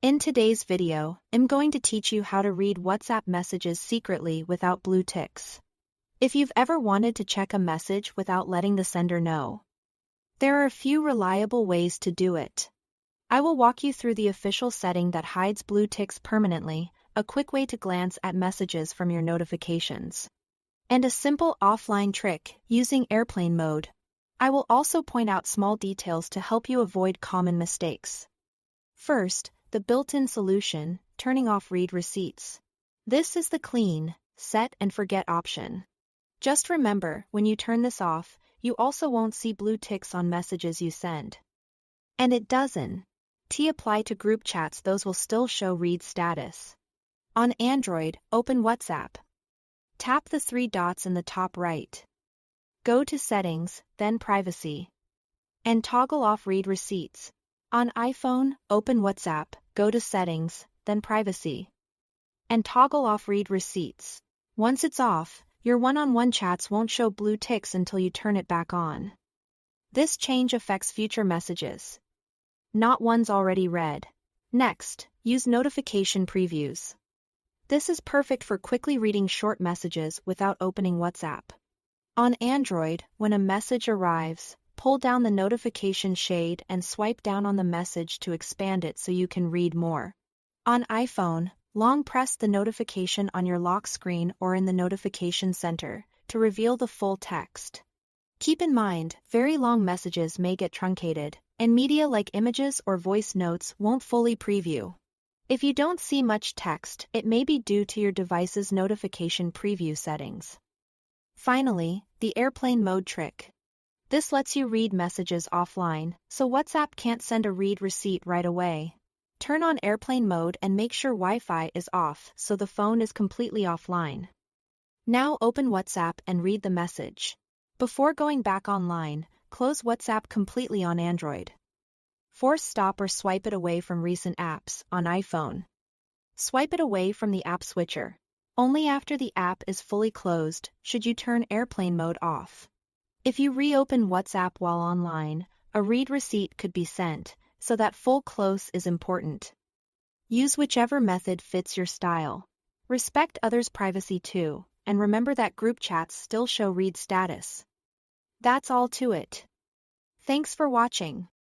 In today's video, I'm going to teach you how to read WhatsApp messages secretly without blue ticks. If you've ever wanted to check a message without letting the sender know, there are a few reliable ways to do it. I will walk you through the official setting that hides blue ticks permanently, a quick way to glance at messages from your notifications, and a simple offline trick using airplane mode. I will also point out small details to help you avoid common mistakes. First, the built-in solution, turning off read receipts. This is the clean, set and forget option. Just remember, when you turn this off, you also won't see blue ticks on messages you send. And it doesn't apply to group chats, those will still show read status. On Android, open WhatsApp. Tap the three dots in the top right. Go to Settings, then Privacy. And toggle off read receipts. On iPhone, open WhatsApp, go to Settings, then Privacy. And toggle off read receipts. Once it's off, your one-on-one chats won't show blue ticks until you turn it back on. This change affects future messages, not ones already read. Next, use notification previews. This is perfect for quickly reading short messages without opening WhatsApp. On Android, when a message arrives, pull down the notification shade and swipe down on the message to expand it so you can read more. On iPhone, long press the notification on your lock screen or in the notification center to reveal the full text. Keep in mind, very long messages may get truncated, and media like images or voice notes won't fully preview. If you don't see much text, it may be due to your device's notification preview settings. Finally, the airplane mode trick. This lets you read messages offline, so WhatsApp can't send a read receipt right away. Turn on airplane mode and make sure Wi-Fi is off so the phone is completely offline. Now open WhatsApp and read the message. Before going back online, close WhatsApp completely on Android. Force stop or swipe it away from recent apps on iPhone. Swipe it away from the app switcher. Only after the app is fully closed should you turn airplane mode off. If you reopen WhatsApp while online, a read receipt could be sent, so that full close is important. Use whichever method fits your style. Respect others' privacy too, and remember that group chats still show read status. That's all to it. Thanks for watching.